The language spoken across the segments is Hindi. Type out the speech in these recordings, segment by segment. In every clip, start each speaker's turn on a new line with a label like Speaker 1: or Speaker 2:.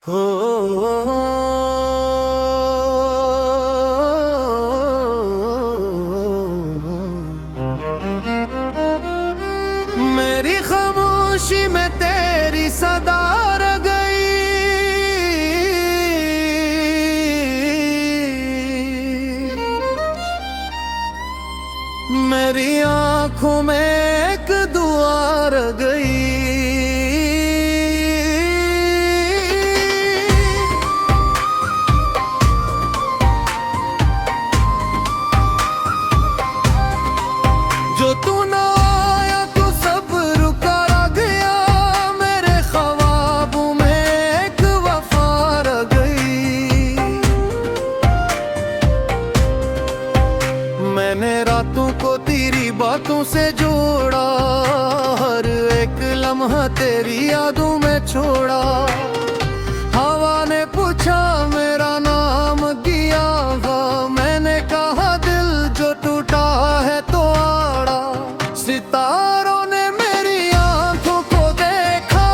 Speaker 1: हो मेरी खामोशी में तेरी सदा रह गई। मेरी आंखों में एक दुआ रह गई। जो तू ना आया तो सब रुका रह गया। मेरे ख्वाबों में एक वफा रह गई। मैंने रातों को तेरी बातों से जोड़ा, हर एक लम्हा तेरी यादों में छोड़ा। हवा ने पूछा मेरा नाम किया था, मैंने कहा दिल जो टूटा है तो आड़ा। सितारों ने मेरी आंखों को देखा,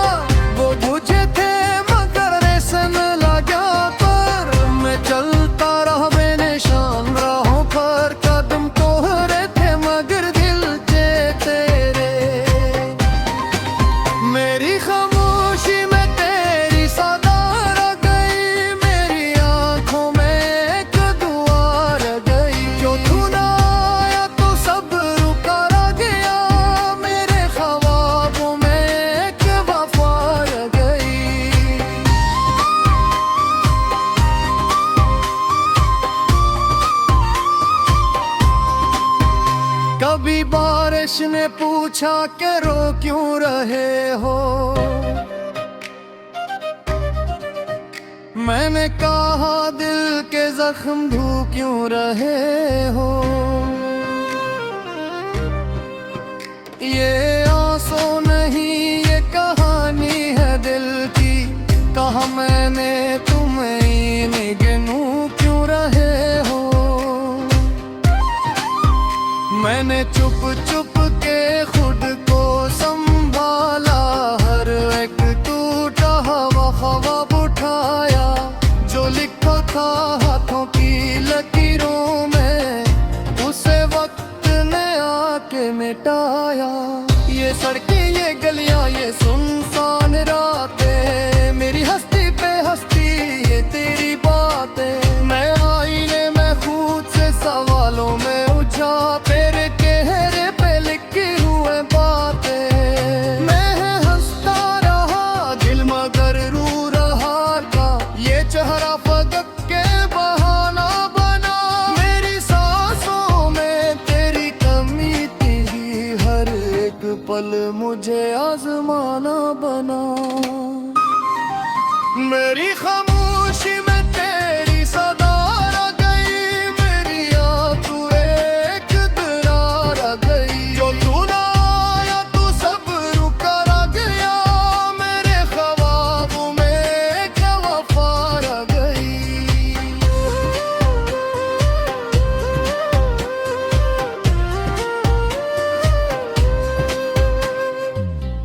Speaker 1: वो बुझे थे मगर रेसन लगा पर। मैं चलता रहा बेनिशान राहों पर, कदम तोहरे थे मगर दिल थे तेरे। मेरी खामोशी में तेरी सदा रह गई। मेरी आंखों में एक दुआ रह गई। जो तू ना आया तो सब रुका रह गया। मेरे ख्वाबों में एक वफा रह गई। कभी बारिश ने पूछा कि रो क्यों रहे हो। मैंने कहा दिल के जख्म धो क्यों रहे हो। ये आंसू नहीं ये कहानी है दिल की, कहा मैंने तुम्हें नहीं गिनूं क्यों रहे हो। मैंने चुप चुप के खुद को संभाला, हर एक टूटा हुआ ख्वाब उठाया। जो लिखा था हाथों की लकीरों में, उसे वक्त ने आके मिटाया। ये सड़कें ये गलियां ये सुनसान रातें, मेरी हस्ती पे हस्ती ये तेरी बातें। मैं आईने में खुद से सवालों में उलझा, तेरे चेहरे पे लिखी हुए बातें। मैं हंसता रहा दिल मगर रो रहा था, ये चेहरा फकत के बहाना बना। मेरी सांसों में तेरी कमी थी, हर एक पल मुझे आजमाना बना। मेरी खामोशी में तेरी सदा रह गई। मेरी आंखों एक दरार रह गई। जो तू ना आया तो सब रुका रह गया। मेरे ख्वाबों में एक वफा रह गई।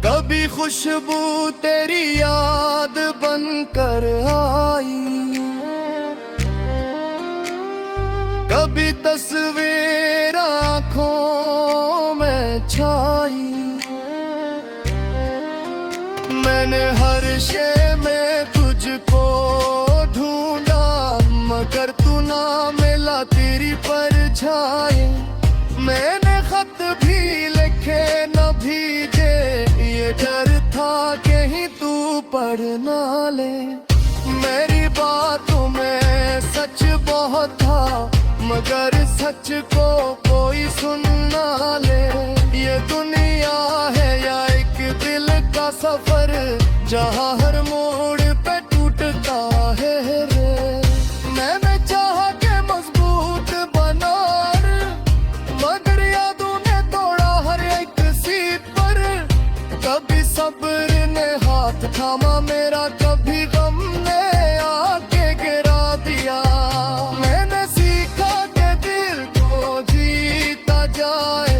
Speaker 1: कभी खुशबू तेरी याद बनकर आई, कभी तस्वीर आँखों में छाई। मैंने हर शे में तुझको ढूंढा, मगर तू ना मिला तेरी परछाई। मैंने खत भी लिखे न भीजे, ये डर था कहीं तू पढ़ ना ले। मेरी बातों में सच बहुत था, मगर सच को कोई सुन ना ले। ये दुनिया है या एक दिल का सफर, जहाँ हर मोड़ पे टूटता है रे। मैंने चाहा के मजबूत बना, मगर यादों ने तोड़ा हर एक सीट पर। कभी सब्र ने हाथ थामा मेरा, कभी गम ने आके गिरा दिया। मैंने सीखा कि दिल को जीता जाए,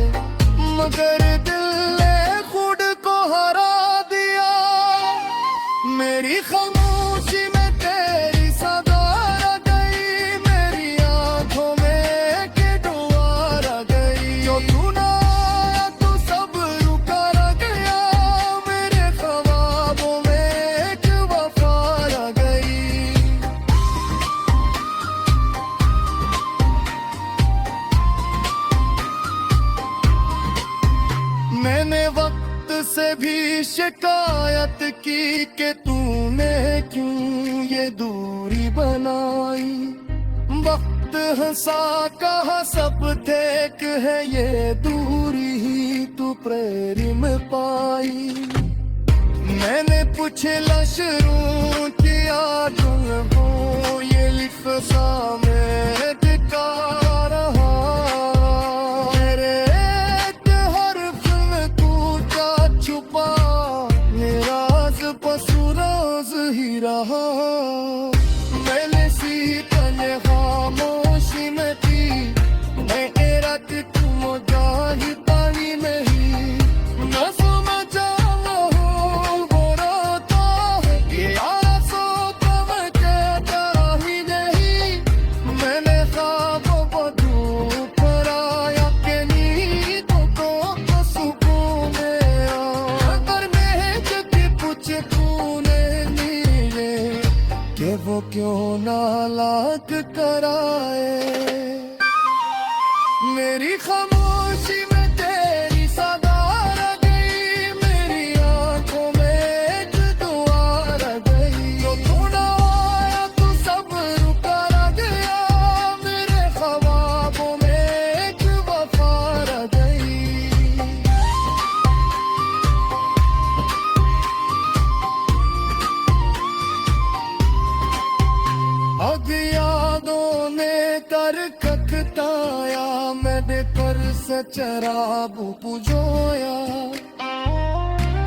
Speaker 1: शिकायत की कि तूने क्यों ये दूरी बनाई। वक्त हंसा कहा सब देख है ये दूरी ही तू प्रेरी में पाई। मैंने पूछला शुरू किया तुम हो ये लिखा मैं टिका रहा। मेरे एक हर्फ में टूटा छुपा मेरा बस राज ही रहा। मैंने सी तने खामोशी में थी मैं रात तुम जाही पानी नहीं न समझा। वो क्यों नालाक कराए। मेरी खामोशी में तेरी सदा रह गई। मेरी आंखों में एक दुआ रह गई। जो तू ना आया तू सब रुका रह गया। मेरे ख्वाबों में एक वफा रह गई। अब यादों ने कर खखताया मैंने कर से चराब पुजोया।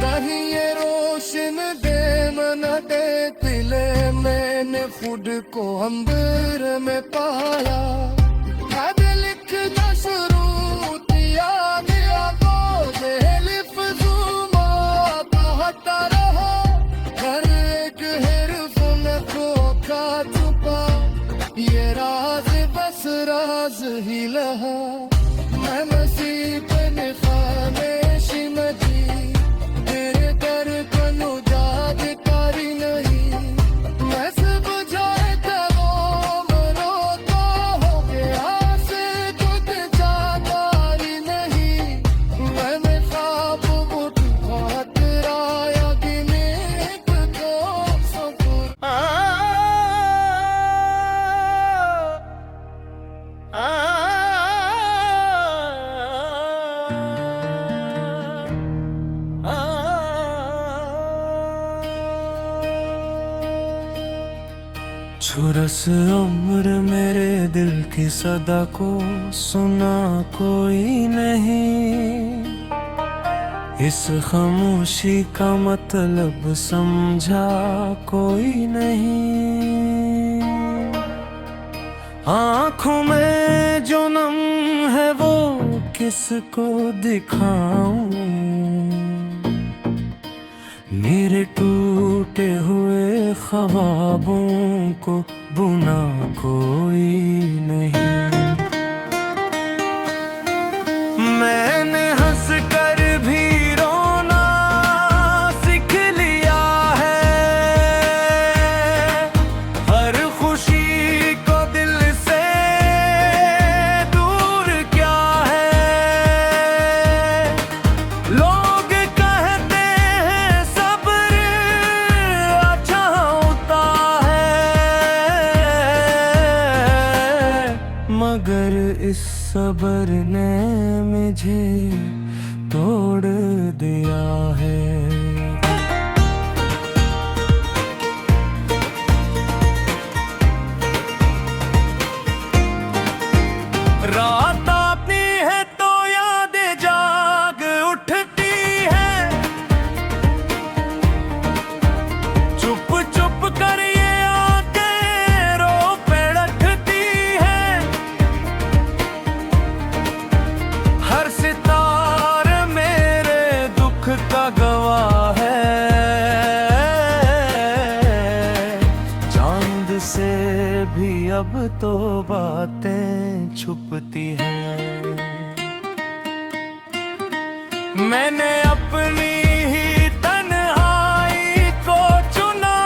Speaker 1: नहीं ये रोशन दे मन दे दिले मैंने खुद को अंबर में पाया। अब लिखना शुरू किया गया तो लिफ जुमा कहता रहा। हर एक हिर्फ में खोखा ये राज बस राज ही लहा। मैं नसीब ने खामोशी में थी तेरे दर को जागकारी नहीं। मैं सब जाए रोता हो गया से खुद जागकारी नहीं। मैंने ख्वाब उठा तेरा गिने को सफर।
Speaker 2: छुरस उम्र मेरे दिल की सदा को सुना कोई नहीं। इस खामोशी का मतलब समझा कोई नहीं। आँखों में जो नम है वो किसको दिखाऊं। मेरे टूटे हुए ख्वाबों को बुना कोई नहीं। मैंने हंस कर भी रोना सीख लिया है। हर खुशी को दिल से दूर क्या है। लोग कहते हैं सब्र अच्छा होता है। मगर इस सब्र ने मुझे तोड़ दिया है। रात आती है तो यादें जाग उठती है। चुप चुप कर ये आंखें रो पे रखती है। हर सितार मेरे दुख का गवाह है। चांद से भी अब तो बातें छुपती हैं। मैंने अपनी ही तन्हाई को चुना।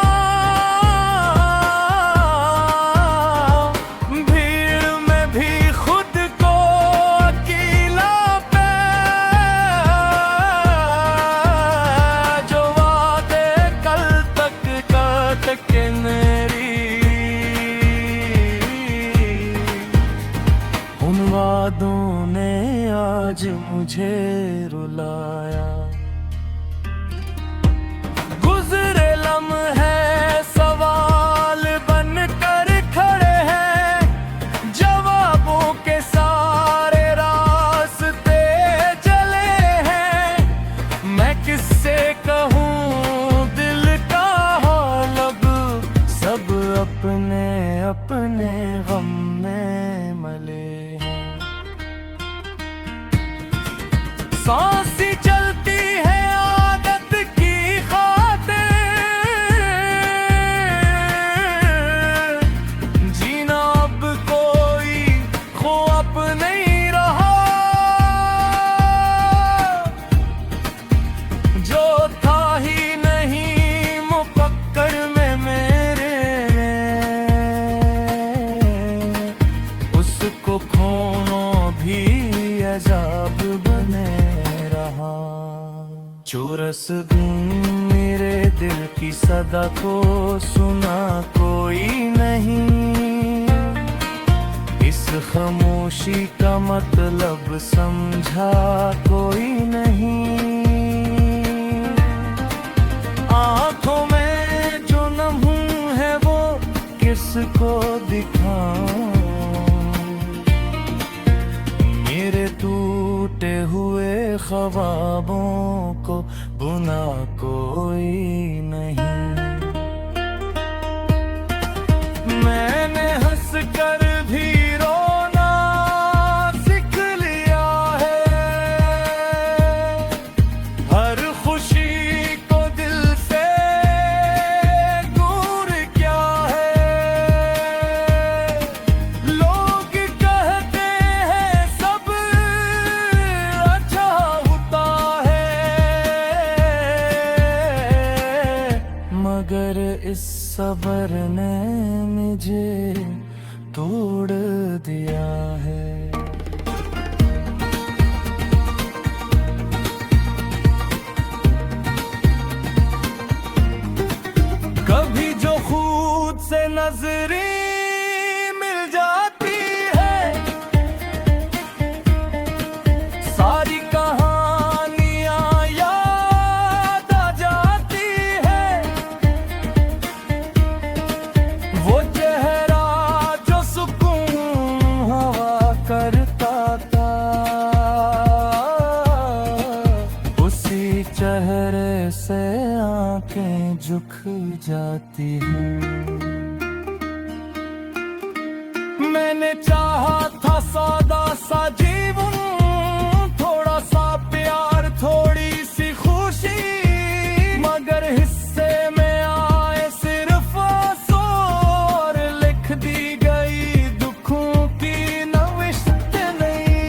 Speaker 2: भीड़ में भी खुद को अकेला पे जो
Speaker 1: आज मुझे रुलाया।
Speaker 2: गुजरे लम्हे सवाल बनकर खड़े हैं, जवाबों के सारे रास्ते चले हैं। मैं किससे कहूँ दिल का हाल, अब सब अपने अपने गम में मले हैं। सांस ही चलती है आदत की खातिर, जीना अब कोई ख्वाब नहीं रहा। जो था ही नहीं मुफक्कर में मेरे, उसको खोना भी अजाब बने रहा। चोरस मेरे दिल की सदा को सुना कोई नहीं, इस खामोशी का मतलब समझा कोई नहीं। आंखों में जो नम है वो किसको दिखाऊं, मेरे टूटे हुए ख्वाबों को बुना कोई नहीं। मैंने हंस कर भी रोना सीख लिया है, हर खुशी को दिल से दूर किया है। लोग कहते हैं सब अच्छा होता है, मगर इस सबर ने मुझे तोड़ दिया है। कभी जो खुद से नजरें मिल जाती है, सारी कहानियां याद आ जाती है। वो चेहरा जो सुकून हवा करता था, उसी चेहरे से आंखें झुक जाती हैं। मैंने चाहा था सादा सा जीवन, थोड़ा सा प्यार थोड़ी सी खुशी, मगर हिस्से में आए सिर्फ आंसू और लिख दी गई दुखों की नविश्त नहीं।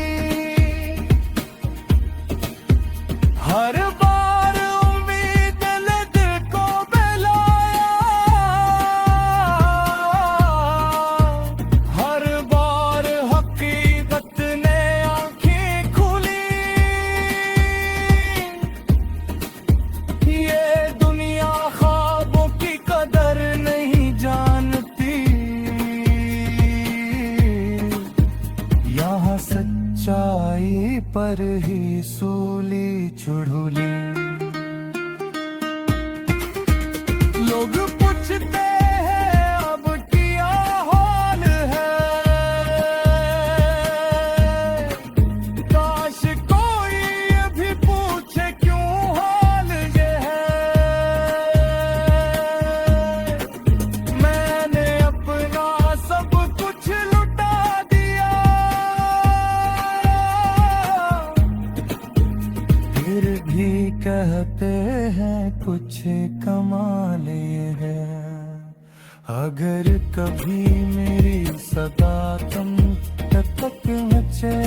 Speaker 2: हर बार उम्मीद ने दिल को बहलाया, हर बार हकीकत ने आंखें खुली। ये दुनिया ख्वाबों की कदर नहीं जानती, यहाँ सच्चाई पर ही सूली चुड़ूली। लोग पूछते हैं अब क्या हाल है, काश कोई भी पूछे क्यों हाल ये है। मैंने अपना सब कुछ लुटा दिया, फिर भी कहते हैं कुछ कमाल ये है। अगर कभी मेरी सदा तुम तक पहुँचे,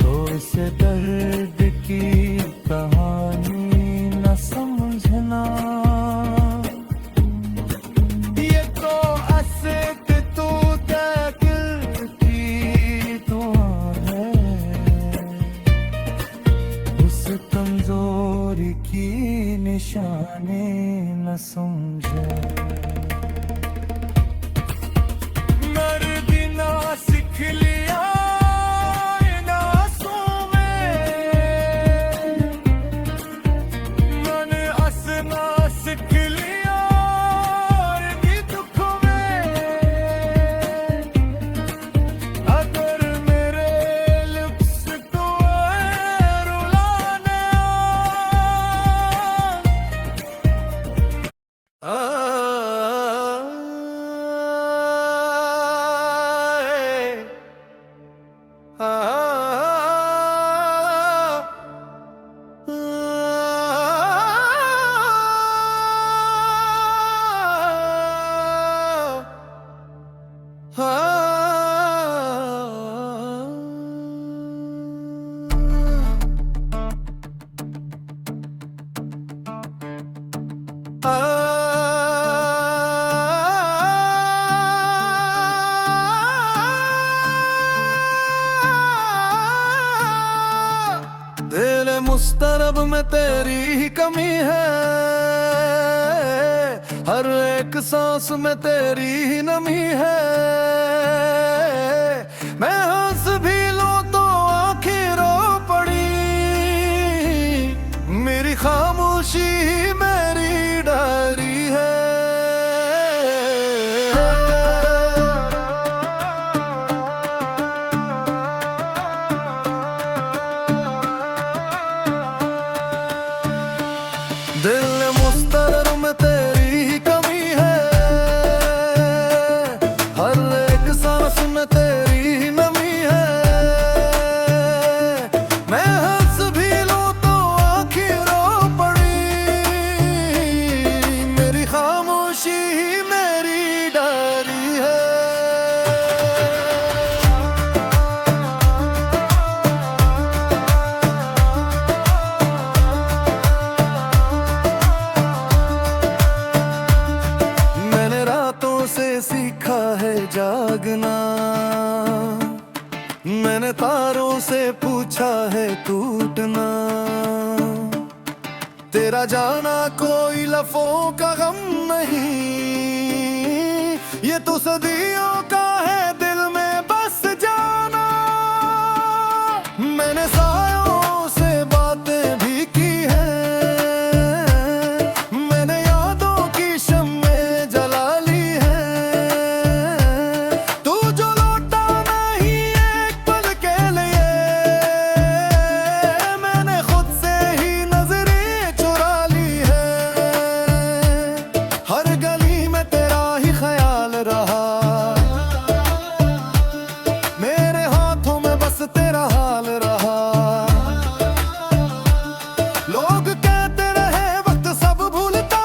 Speaker 2: तो इस दर्द की कहानी न समझना। ये तो असद तू तक की दुआ है, उस कमजोरी की निशानी न समझे। मर्द ना सीख लिया
Speaker 1: मुस्तरब में तेरी ही कमी है, हर एक सांस में तेरी ही नमी है। मैं हंस भी लूं तो आँखें रो पड़ी, मेरी खामोशी ही मेरी डायरी है। दिल मुस्तरब में तेरी ही कमी है, हर एक सांस में तेरी ही नमी है। मैं हंस भी लूं तो आँखें रो पड़ी, मेरी खामोशी ही मेरी डायरी है। से सीखा है जागना, मैंने तारों से पूछा है टूटना। तेरा जाना कोई लफ्ज़ों का गम नहीं, ये तो सदियों का है दिल में बस जाना। मैंने सायों से बातें भी की हैं, मैंने यादों की शम्में जला ली है। तू जो लौटा नहीं एक पल के लिए, मैंने खुद से ही नजरें चुरा ली है। हर गली में तेरा ही ख्याल रहा, मेरे हाथों में बस तेरा हाल रहा। लोग कहते रहे वक्त सब भूलता,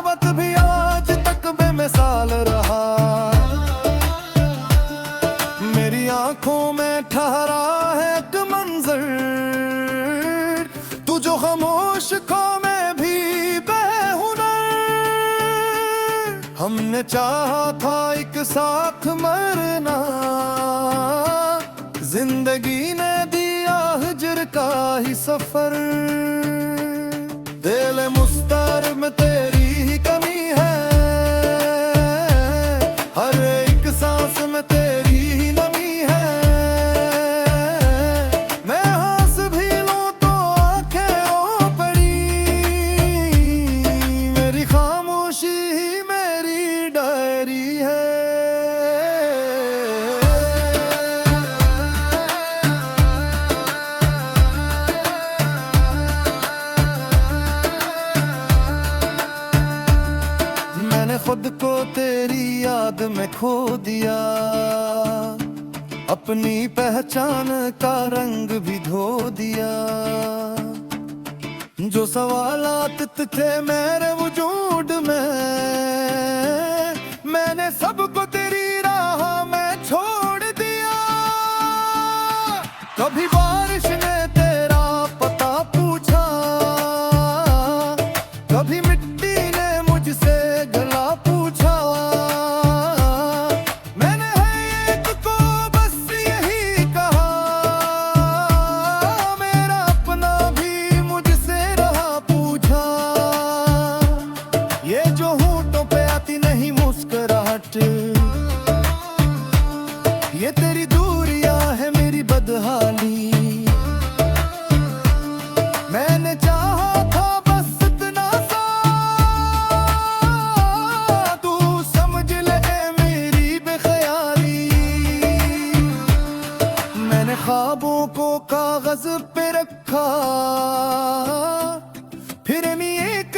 Speaker 1: वक्त भी आज तक बेमिसाल रहा। मेरी आंखों में ठहरा है एक मंजर, तू जो खामोश खो में भी बेहुनर। हमने चाहा था एक साथ मरना, जिंदगी ने दिया हिजर का ही सफर। दिल मुस्तरब में तेरी ही कमी है, हर एक सांस में तेरी ही नमी है। मैं हंस भी लूं तो आंखें रो पड़ी, मेरी खामोशी ही मेरी डायरी है। मैंने खुद को तेरी याद में खो दिया, अपनी पहचान का रंग भी धो दिया। जो सवालात थे मेरे वजूद में, मैंने सबको तेरी राह में छोड़ दिया। कभी बारिश ने तेरा पता पूछा, कभी मिट्टी ने मुझसे गला पूछा। मैंने हर एक को बस यही कहा, मेरा अपना भी मुझसे रहा पूछा। ये जो होठों पे आती नहीं मुस्कुराहट, ये तेरी दूरियां है मेरी बदहाली। मैंने चाहा था बस इतना सा, तू समझ ले मेरी बेख्याली। मैंने ख्वाबों को कागज पे रखा, फिर एक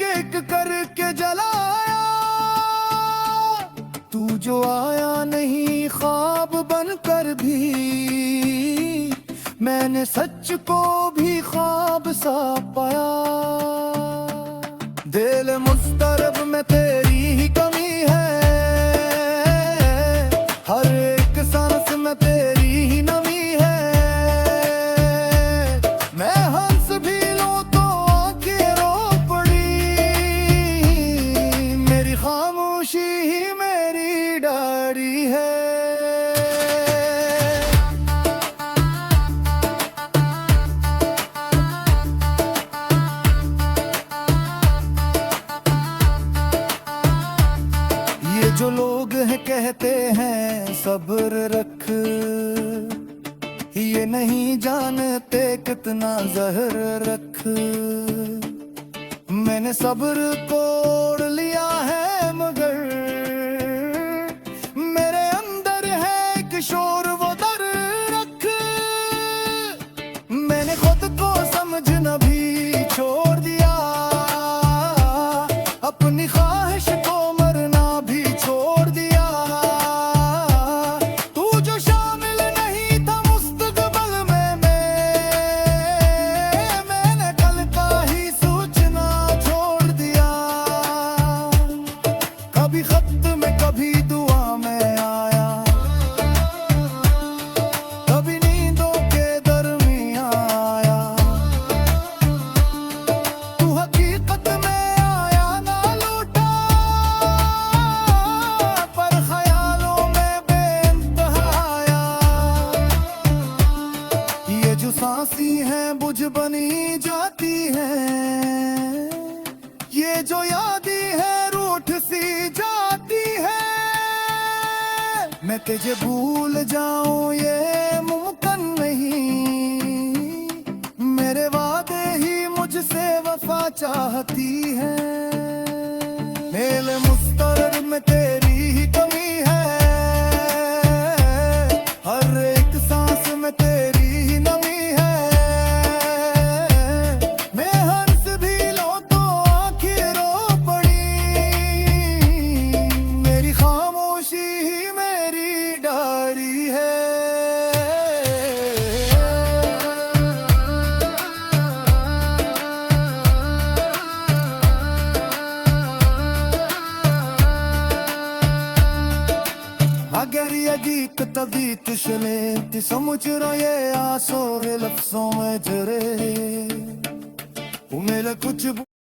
Speaker 1: एक करके जलाया। तू जो आया नहीं ख्वाब बनकर भी, मैंने सच को भी ख्वाब सा पाया। दिल मुस्तरब में तेरी ही कमी है, हर एक सांस में तेरी ही नमी है। मैं हंस भी लूं तो आंखें रो पड़ी, मेरी खामोशी ही मेरी डायरी है। जो लोग हैं कहते हैं सब्र रख, ये नहीं जानते कितना जहर रख। मैंने सब्र तोड़ लिया है मगर मेरे अंदर है एक शोर, वो दर रख। मैंने खुद को समझना भी छोड़ दिया, अपनी ख्वाहिश को मरना भी छोड़ दिया। तू जो शामिल नहीं था मुस्तकबिल में, मैंने कल का ही सोचना छोड़ दिया। कभी खत में कभी दुआ में आया, कभी नींदों के दरमियां आया। तू हकीकत में आया ना लौटा, पर ख्यालों में बेइंतहा आया। ये जो सांसी हैं बुझ बनी जाती हैं, ये जो यादें हैं रूठ सी जाती है। मैं तुझे भूल जाऊं ये मुमकिन नहीं, मेरे वादे ही मुझसे वफा चाहती है। मेरे मुस्तरद में तेरी ही कमी है, हर एक सांस में तेरी ही नमी है। मैं हंस भी लो तो आंखें रो पड़ी, मेरी खामोशी ही मेरी डायरी है। अगर ये गीत तबीत शले समझ रहा ये आंसू लफ्जों में जरे, मेरा कुछ